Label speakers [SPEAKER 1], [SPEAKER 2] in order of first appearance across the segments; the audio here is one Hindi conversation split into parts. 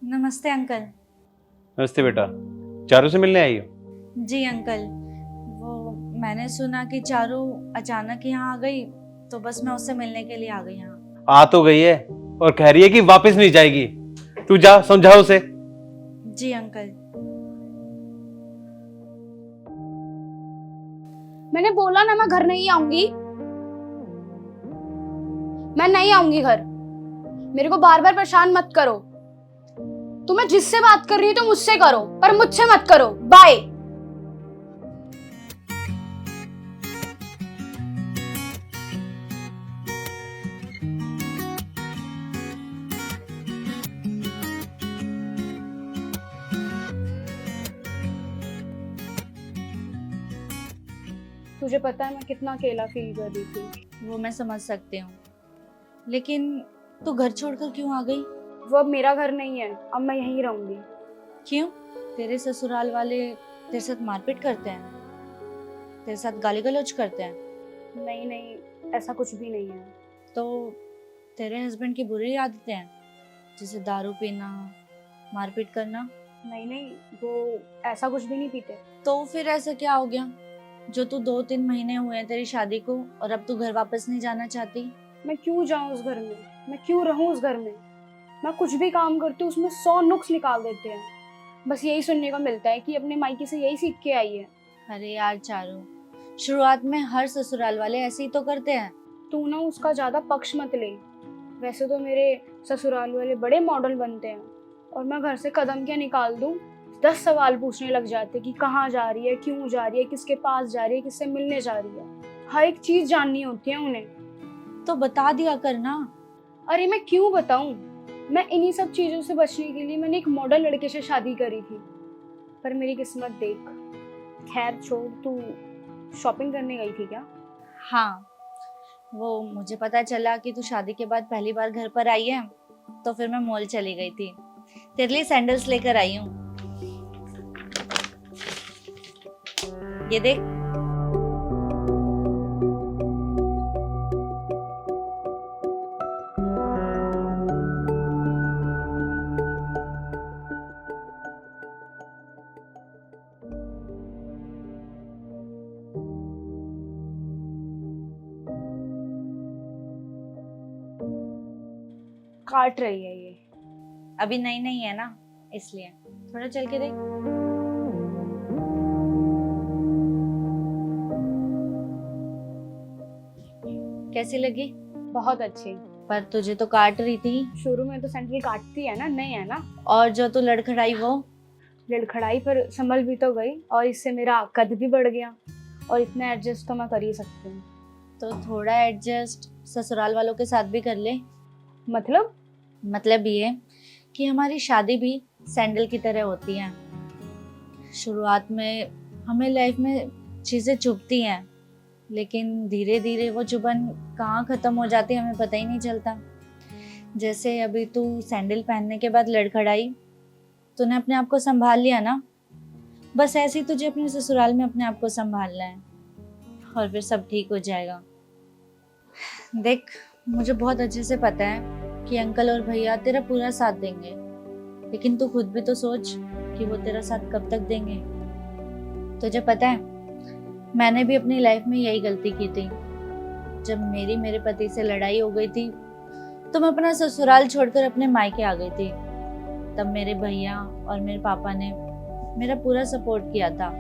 [SPEAKER 1] नमस्ते अंकल।
[SPEAKER 2] नमस्ते बेटा, चारू से मिलने आई हो?
[SPEAKER 1] जी अंकल, वो मैंने सुना कि चारू अचानक यहाँ आ गई, तो बस मैं उससे मिलने के लिए आ गई यहाँ।
[SPEAKER 2] आ तो गई है और कह रही है कि वापस नहीं जाएगी। तू जा समझा उसे।
[SPEAKER 1] जी अंकल।
[SPEAKER 3] मैंने बोला ना मैं घर नहीं आऊंगी। मैं नहीं आऊंगी घर। मेरे को बार बार परेशान मत करो। तुम्हें जिससे बात कर रही हो तुम मुझसे करो, पर मुझसे मत करो। बाय। तुझे पता है मैं कितना अकेला फील कर रही थी।
[SPEAKER 1] वो मैं समझ सकती हूँ, लेकिन तू घर छोड़कर क्यों आ गई?
[SPEAKER 3] वो अब मेरा घर नहीं है, अब मैं यहीं रहूंगी।
[SPEAKER 1] क्यों? तेरे ससुराल वाले तेरे साथ मारपीट करते हैं? तेरे साथ गाली गलौज करते हैं?
[SPEAKER 3] नहीं नहीं, ऐसा कुछ भी नहीं है।
[SPEAKER 1] तो तेरे हस्बैंड की बुरी आदतें हैं, जैसे दारू पीना, मारपीट करना?
[SPEAKER 3] नहीं नहीं, वो ऐसा कुछ भी नहीं पीते।
[SPEAKER 1] तो फिर ऐसा क्या हो गया जो तू 2-3 महीने हुए हैं तेरी शादी को और अब तू घर वापस नहीं जाना चाहती?
[SPEAKER 3] मैं क्यों जाऊं उस घर में? मैं क्यों रहूं उस घर में? मैं कुछ भी काम करती हूँ उसमें 100 नुक्स निकाल देते हैं। बस यही सुनने को मिलता है कि अपने मायके से यही सीख के आई है।
[SPEAKER 1] अरे यार चारू, शुरुआत में हर ससुराल वाले ऐसे ही तो करते हैं।
[SPEAKER 3] तू ना उसका ज्यादा पक्ष मत ले। वैसे तो मेरे ससुराल वाले बड़े मॉडल बनते हैं, और मैं घर से कदम क्या निकाल दूं 10 सवाल पूछने लग जाते कि कहाँ जा रही है, क्यों जा रही है, किसके पास जा रही है, किससे मिलने जा रही है। हर एक चीज जाननी होती है उन्हें।
[SPEAKER 1] तो बता दिया करना।
[SPEAKER 3] अरे मैं क्यों बताऊं? मैं इन्हीं सब चीजों से बचने के लिए मैंने एक मॉडल लड़के से शादी करी थी, पर मेरी किस्मत देख। खैर छोड़, तू शॉपिंग करने गई थी क्या?
[SPEAKER 1] हाँ, वो मुझे पता चला कि तू शादी के बाद पहली बार घर पर आई है, तो फिर मैं मॉल चली गई थी। तेरे लिए सैंडल्स लेकर आई हूँ, ये देख।
[SPEAKER 3] काट रही है ये।
[SPEAKER 1] अभी नई नई है ना, इसलिए। थोड़ा चल के देख। कैसी लगी?
[SPEAKER 3] बहुत अच्छी।
[SPEAKER 1] पर तुझे तो काट रही थी।
[SPEAKER 3] शुरू में तो सैंडल काटती है ना, नहीं है ना?
[SPEAKER 1] और जो तू लड़खड़ाई वो?
[SPEAKER 3] लड़खड़ाई पर संभल भी तो गई, और इससे मेरा कद भी बढ़ गया, और इतना एडजस्ट तो मैं कर ही सकती हूँ।
[SPEAKER 1] तो थोड़ा एडजस्ट ससुराल वालों के साथ भी कर ले।
[SPEAKER 3] मतलब
[SPEAKER 1] ये कि हमारी शादी भी सैंडल की तरह होती है। शुरुआत में हमें लाइफ में चीज़ें चुभती हैं, लेकिन धीरे धीरे वो चुभन कहाँ ख़त्म हो जाती है हमें पता ही नहीं चलता। जैसे अभी तू सैंडल पहनने के बाद लड़खड़ाई, तूने अपने आप को संभाल लिया ना, बस ऐसे ही तुझे अपने ससुराल में अपने आप को संभालना है, और फिर सब ठीक हो जाएगा। देख, मुझे बहुत अच्छे से पता है कि अंकल और भैया तेरा पूरा साथ देंगे, लेकिन तू खुद भी तो सोच कि वो तेरा साथ कब तक देंगे। तुझे पता है, मैंने भी अपनी लाइफ में यही गलती की थी। जब मेरे पति से लड़ाई हो गई थी, तो मैं अपना ससुराल छोड़कर अपने मायके आ गई थी। तब मेरे भैया और मेरे पापा ने मेरा पूरा सपोर्ट किया था,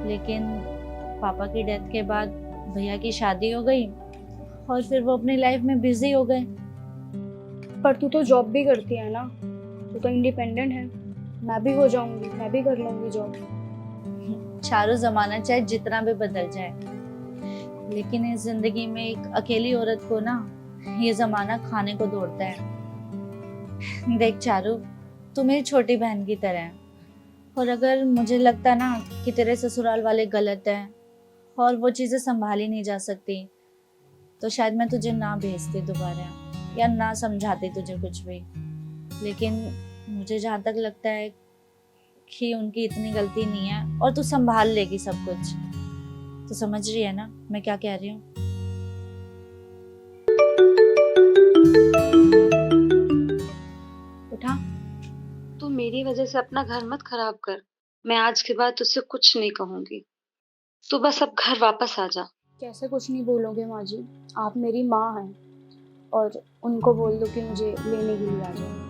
[SPEAKER 1] लेकिन पापा की डेथ के बाद भैया की शादी हो गई, और फिर वो अपनी लाइफ में बिजी हो गए।
[SPEAKER 3] पर तू तो जॉब भी करती है ना, तू तो इंडिपेंडेंट है। मैं भी हो जाऊंगी, मैं भी कर लूंगी जॉब।
[SPEAKER 1] चारों जमाना चाहे जितना भी बदल जाए, लेकिन इस जिंदगी में एक अकेली औरत को ना ये जमाना खाने को दौड़ता है। देख चारू, तू मेरी छोटी बहन की तरह है, और अगर मुझे लगता ना कि तेरे ससुराल वाले गलत हैं और वो चीज़ें संभाली नहीं जा सकती, तो शायद मैं तुझे ना भेजती दोबारा, या ना समझाती तुझे कुछ भी। लेकिन मुझे जहाँ तक लगता है कि उनकी इतनी गलती नहीं है, और तू संभाल लेगी सब कुछ। तो समझ रही है ना मैं क्या कह रही हूँ? उठा।
[SPEAKER 4] मेरी वजह से अपना घर मत खराब कर। मैं आज के बाद तुझसे कुछ नहीं कहूंगी। तू बस अब घर वापस आ जा।
[SPEAKER 3] कैसे कुछ नहीं बोलोगे माँ जी? आप मेरी माँ हैं और उनको बोल दो कि मुझे लेने के लिए आ जाए।